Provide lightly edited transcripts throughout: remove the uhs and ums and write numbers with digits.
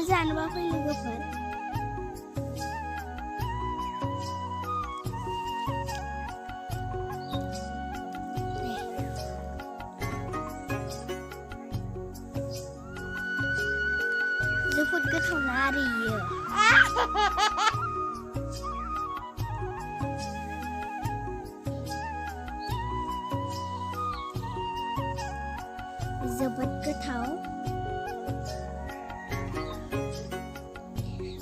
नोंसोरबो जानोबा फै लोगोफोर। जोबोद गोथाव ना आरो इयो। जोबोद गोथाव।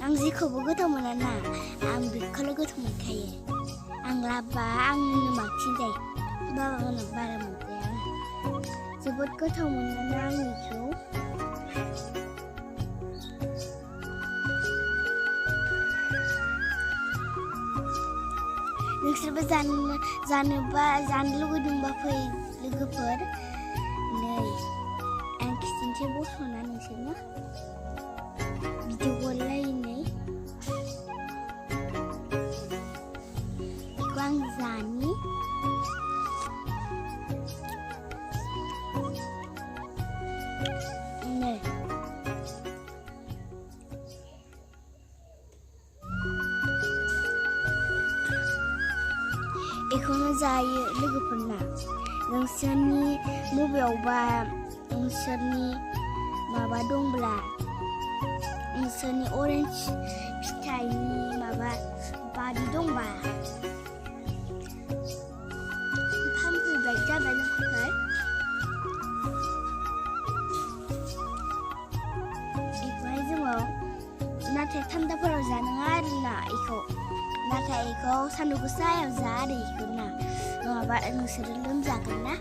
आं जेखौबो गोथाव मोना ना, आं बेखौल' गोथाव मोनखायो। आं लाबा आंनो बांसिन जायो, बाबामोनहा बारा मोनजाया। जोबोद गोथाव मोनोना आं बेखौ। नोंसोरबो जानो लुगैदोंबा फै लोगोफोर। नै आं खिथनोसै बस'ना नोंसोरनो भिडिअ लायनै बेखौ आं जानि। नै बेखौनो जायो लोगोफोरना। नोंसोरनि मबेयावबा नोंसोरनि माबा दंब्ला, नोंसोरनि अरेन्ज फिथाइनि माबा बारि दंबा फानफैबाय जाबाय लोगोफोर। बेखौहाय जोङो नाथाय थान्दाफोराव जानाङा आरोना बेखौ। नाथाय बेखौ सान्दुं गोसायाव जा आरो बेखौ ना, नङाबा नोंसोरो लोमजागोन ना।